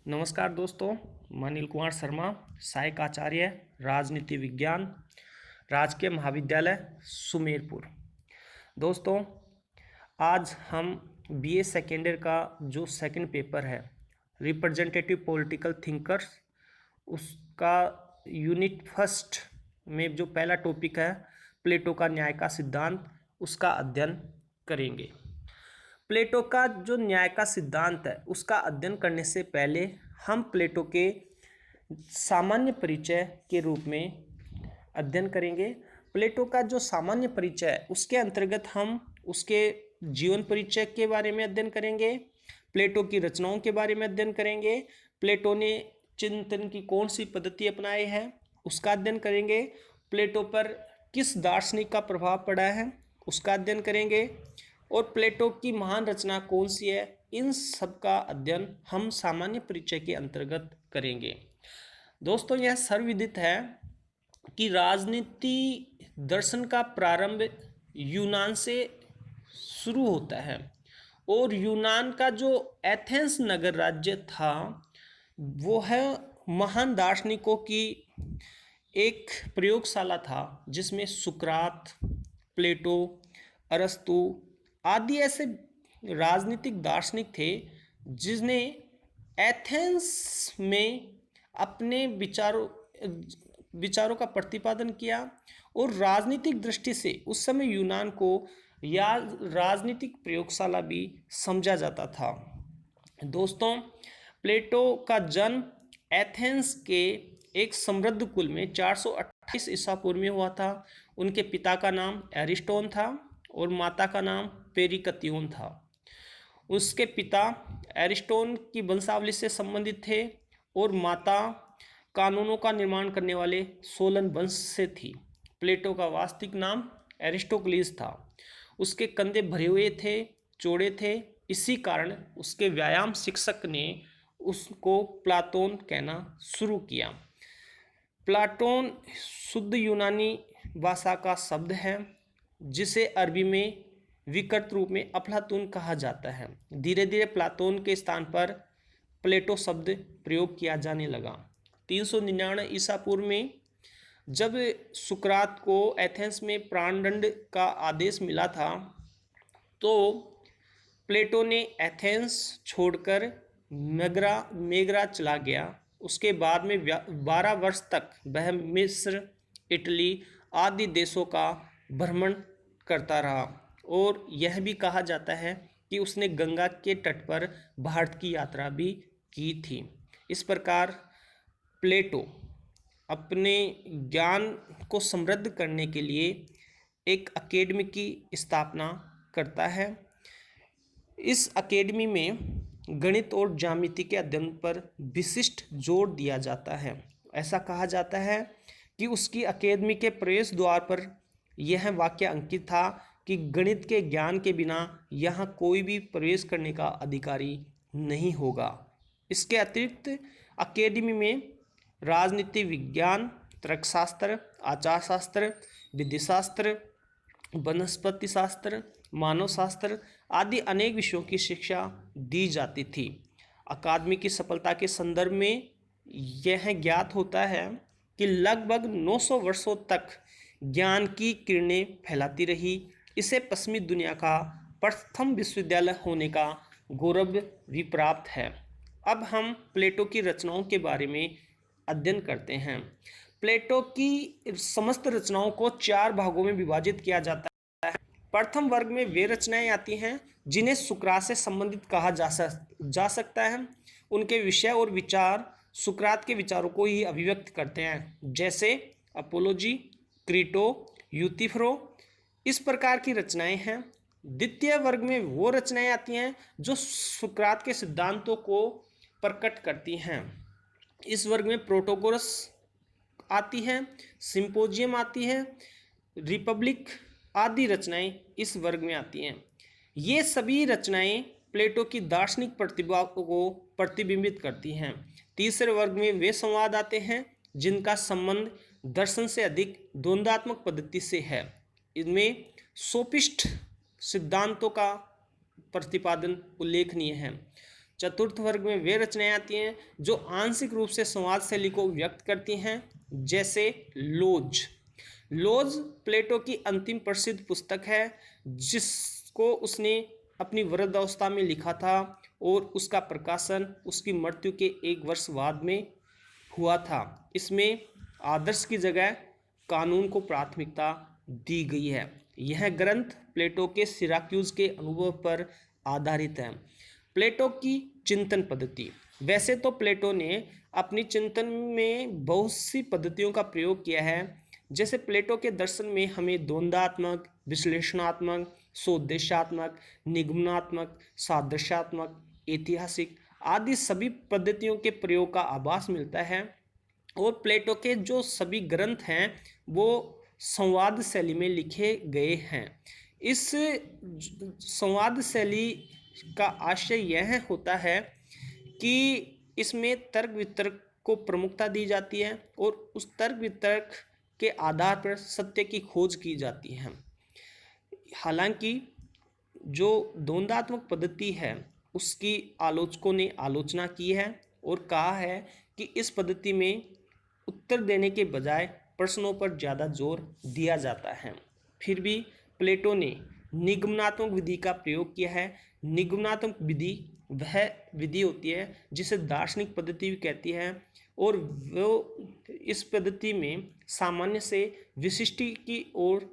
नमस्कार दोस्तों, मैं अनिल कुमार शर्मा, सहायक आचार्य राजनीति विज्ञान, राजकीय महाविद्यालय सुमेरपुर। दोस्तों, आज हम बीए सेकेंड ईयर का जो सेकंड पेपर है रिप्रेजेंटेटिव पॉलिटिकल थिंकर्स, उसका यूनिट फर्स्ट में जो पहला टॉपिक है प्लेटो का न्याय का सिद्धांत, उसका अध्ययन करेंगे। प्लेटो का जो न्याय का सिद्धांत है उसका अध्ययन करने से पहले हम प्लेटो के सामान्य परिचय के रूप में अध्ययन करेंगे। प्लेटो का जो सामान्य परिचय है उसके अंतर्गत हम उसके जीवन परिचय के बारे में अध्ययन करेंगे, प्लेटो की रचनाओं के बारे में अध्ययन करेंगे, प्लेटो ने चिंतन की कौन सी पद्धति अपनाई है उसका अध्ययन करेंगे, प्लेटो पर किस दार्शनिक का प्रभाव पड़ा है उसका अध्ययन करेंगे और प्लेटो की महान रचना कौन सी है, इन सब का अध्ययन हम सामान्य परिचय के अंतर्गत करेंगे। दोस्तों, यह सर्वविदित है कि राजनीति दर्शन का प्रारंभ यूनान से शुरू होता है और यूनान का जो एथेंस नगर राज्य था वो है महान दार्शनिकों की एक प्रयोगशाला था, जिसमें सुकरात, प्लेटो, अरस्तु आदि ऐसे राजनीतिक दार्शनिक थे जिसने एथेंस में अपने विचारों का प्रतिपादन किया और राजनीतिक दृष्टि से उस समय यूनान को या राजनीतिक प्रयोगशाला भी समझा जाता था। दोस्तों, प्लेटो का जन्म एथेंस के एक समृद्ध कुल में 428 ईसा पूर्व में हुआ था। उनके पिता का नाम एरिस्टोन था और माता का नाम पेरिकतियोन था। उसके पिता एरिस्टोन की वंशावली से संबंधित थे और माता कानूनों का निर्माण करने वाले सोलन वंश से थी। प्लेटो का वास्तविक नाम एरिस्टोक्लीस था। उसके कंधे भरे हुए थे, चौड़े थे, इसी कारण उसके व्यायाम शिक्षक ने उसको प्लाटोन कहना शुरू किया। प्लाटोन शुद्ध यूनानी भाषा का शब्द है जिसे अरबी में विकृत रूप में अफलातून कहा जाता है। धीरे धीरे प्लाटोन के स्थान पर प्लेटो शब्द प्रयोग किया जाने लगा। 399 ईसा पूर्व में जब सुकरात को एथेंस में प्राणदंड का आदेश मिला था तो प्लेटो ने एथेंस छोड़कर मेगरा चला गया। उसके बाद में 12 वर्ष तक वह मिस्र, इटली आदि देशों का भ्रमण करता रहा और यह भी कहा जाता है कि उसने गंगा के तट पर भारत की यात्रा भी की थी। इस प्रकार प्लेटो अपने ज्ञान को समृद्ध करने के लिए एक अकेडमी की स्थापना करता है। इस अकेडमी में गणित और ज्यामिति के अध्ययन पर विशिष्ट जोर दिया जाता है। ऐसा कहा जाता है कि उसकी अकेडमी के प्रवेश द्वार पर यह वाक्य अंकित था कि गणित के ज्ञान के बिना यहाँ कोई भी प्रवेश करने का अधिकारी नहीं होगा। इसके अतिरिक्त अकेडमी में राजनीति विज्ञान, तर्कशास्त्र, आचार शास्त्र, विधिशास्त्र, वनस्पति शास्त्र, मानव शास्त्र आदि अनेक विषयों की शिक्षा दी जाती थी। अकादमी की सफलता के संदर्भ में यह ज्ञात होता है कि लगभग 900 वर्षों तक ज्ञान की किरणें फैलाती रही। इसे पश्चिमी दुनिया का प्रथम विश्वविद्यालय होने का गौरव भी प्राप्त है। अब हम प्लेटो की रचनाओं के बारे में अध्ययन करते हैं। प्लेटो की समस्त रचनाओं को 4 भागों में विभाजित किया जाता है। प्रथम वर्ग में वे रचनाएं आती हैं जिन्हें सुकरात से संबंधित कहा जा सकता है। उनके विषय और विचार सुकरात के विचारों को ही अभिव्यक्त करते हैं, जैसे अपोलोजी, क्रीटो, यूथिफ्रो, इस प्रकार की रचनाएं हैं। द्वितीय वर्ग में वो रचनाएं आती हैं जो सुकरात के सिद्धांतों को प्रकट करती हैं। इस वर्ग में प्रोटोगोरस आती है, सिंपोजियम आती है, रिपब्लिक आदि रचनाएं इस वर्ग में आती हैं। ये सभी रचनाएं प्लेटो की दार्शनिक प्रतिभा को प्रतिबिंबित करती हैं। तीसरे वर्ग में वे संवाद आते हैं जिनका संबंध दर्शन से अधिक द्वंद्वात्मक पद्धति से है। इनमें सोफिस्ट सिद्धांतों का प्रतिपादन उल्लेखनीय है। चतुर्थ वर्ग में वे रचनाएं आती हैं जो आंशिक रूप से संवाद शैली को व्यक्त करती हैं, जैसे लोज। लोज प्लेटो की अंतिम प्रसिद्ध पुस्तक है जिसको उसने अपनी वृद्धावस्था में लिखा था और उसका प्रकाशन उसकी मृत्यु के 1 वर्ष बाद में हुआ था। इसमें आदर्श की जगह कानून को प्राथमिकता दी गई है। यह ग्रंथ प्लेटो के सिराक्यूज के अनुभव पर आधारित है। प्लेटो की चिंतन पद्धति। वैसे तो प्लेटो ने अपनी चिंतन में बहुत सी पद्धतियों का प्रयोग किया है। जैसे प्लेटो के दर्शन में हमें द्वंद्वात्मक, विश्लेषणात्मक, सोद्देशात्मक, निगमनात्मक, सादृश्यात्मक, ऐतिहासिक आदि सभी पद्धतियों के प्रयोग का आभास मिलता है। और प्लेटो के जो सभी ग्रंथ हैं वो संवाद शैली में लिखे गए हैं। इस संवाद शैली का आशय यह होता है कि इसमें तर्क वितर्क को प्रमुखता दी जाती है और उस तर्क वितर्क के आधार पर सत्य की खोज की जाती है। हालांकि जो द्वंद्वात्मक पद्धति है उसकी आलोचकों ने आलोचना की है और कहा है कि इस पद्धति में उत्तर देने के बजाय प्रश्नों पर ज़्यादा जोर दिया जाता है। फिर भी प्लेटो ने निगमनात्मक विधि का प्रयोग किया है। निगमनात्मक विधि वह विधि होती है जिसे दार्शनिक पद्धति भी कहती है और वो इस पद्धति में सामान्य से विशिष्टि की ओर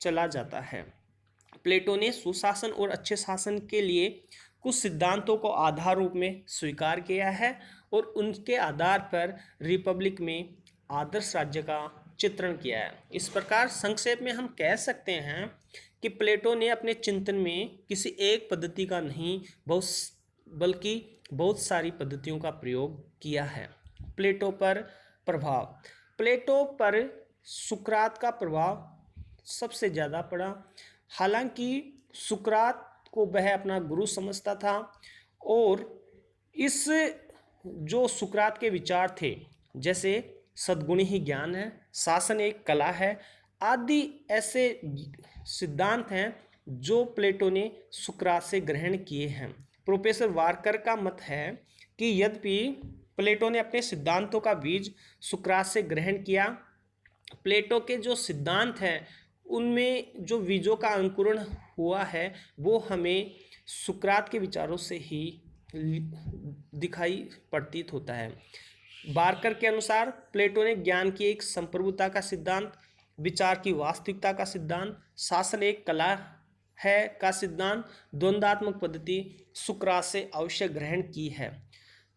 चला जाता है। प्लेटो ने सुशासन और अच्छे शासन के लिए कुछ सिद्धांतों को आधार रूप में स्वीकार किया है और उनके आधार पर रिपब्लिक में आदर्श राज्य का चित्रण किया है। इस प्रकार संक्षेप में हम कह सकते हैं कि प्लेटो ने अपने चिंतन में किसी एक पद्धति का नहीं बल्कि बहुत सारी पद्धतियों का प्रयोग किया है। प्लेटो पर प्रभाव। प्लेटो पर सुकरात का प्रभाव सबसे ज़्यादा पड़ा। हालांकि सुकरात को वह अपना गुरु समझता था और इस जो सुकरात के विचार थे जैसे सद्गुणी ही ज्ञान है, शासन एक कला है आदि ऐसे सिद्धांत हैं जो प्लेटो ने सुकरात से ग्रहण किए हैं। प्रोफेसर वारकर का मत है कि यद्यपि प्लेटो ने अपने सिद्धांतों का बीज सुकरात से ग्रहण किया, प्लेटो के जो सिद्धांत हैं उनमें जो बीजों का अंकुरण हुआ है वो हमें सुकरात के विचारों से ही दिखाई प्रतीत होता है। बारकर के अनुसार प्लेटो ने ज्ञान की एक संप्रभुता का सिद्धांत, विचार की वास्तविकता का सिद्धांत, शासन एक कला है का सिद्धांत, द्वंद्वात्मक पद्धति सुकरात से अवश्य ग्रहण की है,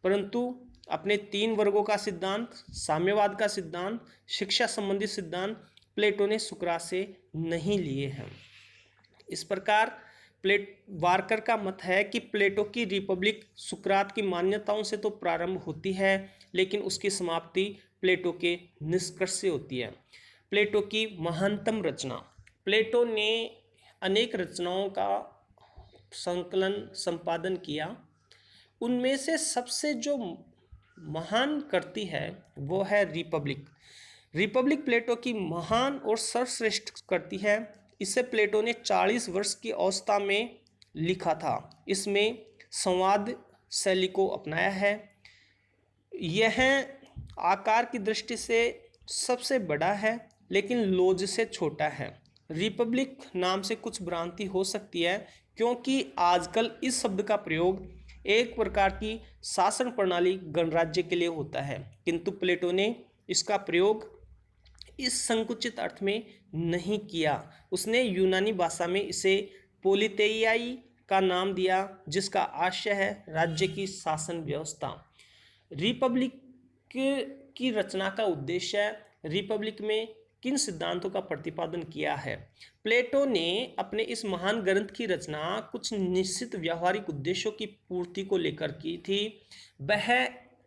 परंतु अपने 3 वर्गों का सिद्धांत, साम्यवाद का सिद्धांत, शिक्षा संबंधी सिद्धांत प्लेटो ने सुकरात से नहीं लिए हैं। इस प्रकार वारकर का मत है कि प्लेटो की रिपब्लिक सुकरात की मान्यताओं से तो प्रारंभ होती है लेकिन उसकी समाप्ति प्लेटो के निष्कर्ष से होती है। प्लेटो की महानतम रचना। प्लेटो ने अनेक रचनाओं का संकलन संपादन किया। उनमें से सबसे जो महान करती है वो है रिपब्लिक। रिपब्लिक प्लेटो की महान और सर्वश्रेष्ठ करती है। इसे प्लेटो ने 40 वर्ष की अवस्था में लिखा था। इसमें संवाद शैली को अपनाया है। यह आकार की दृष्टि से सबसे बड़ा है लेकिन लोज से छोटा है। रिपब्लिक नाम से कुछ भ्रांति हो सकती है क्योंकि आजकल इस शब्द का प्रयोग एक प्रकार की शासन प्रणाली गणराज्य के लिए होता है, किंतु प्लेटो ने इसका प्रयोग इस संकुचित अर्थ में नहीं किया। उसने यूनानी भाषा में इसे पोलितेइयाई का नाम दिया जिसका आशय है राज्य की शासन व्यवस्था। रिपब्लिक की रचना का उद्देश्य रिपब्लिक में किन सिद्धांतों का प्रतिपादन किया है। प्लेटो ने अपने इस महान ग्रंथ की रचना कुछ निश्चित व्यावहारिक उद्देश्यों की पूर्ति को लेकर की थी। वह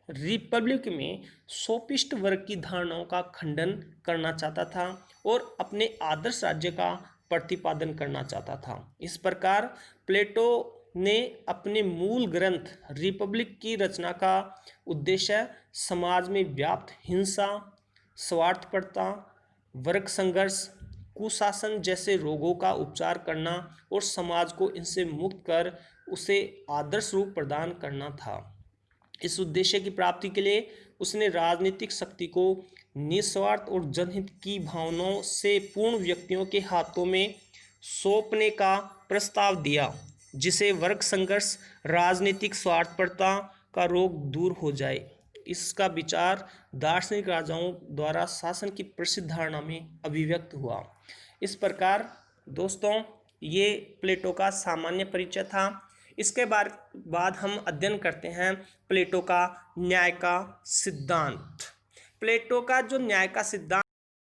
रिपब्लिक में सोफिस्ट वर्ग की धारणाओं का खंडन करना चाहता था और अपने आदर्श राज्य का प्रतिपादन करना चाहता था। इस प्रकार प्लेटो ने अपने मूल ग्रंथ रिपब्लिक की रचना का उद्देश्य समाज में व्याप्त हिंसा, स्वार्थपरता, वर्ग संघर्ष, कुशासन जैसे रोगों का उपचार करना और समाज को इनसे मुक्त कर उसे आदर्श रूप प्रदान करना था। इस उद्देश्य की प्राप्ति के लिए उसने राजनीतिक शक्ति को निस्वार्थ और जनहित की भावनाओं से पूर्ण व्यक्तियों के हाथों में सौंपने का प्रस्ताव दिया, जिसे वर्ग संघर्ष, राजनीतिक स्वार्थपरता का रोग दूर हो जाए। इसका विचार दार्शनिक राजाओं द्वारा शासन की प्रसिद्ध धारणा में अभिव्यक्त हुआ। इस प्रकार दोस्तों ये प्लेटो का सामान्य परिचय था। इसके बाद हम अध्ययन करते हैं प्लेटो का न्याय का सिद्धांत। प्लेटो का जो न्याय का सिद्धांत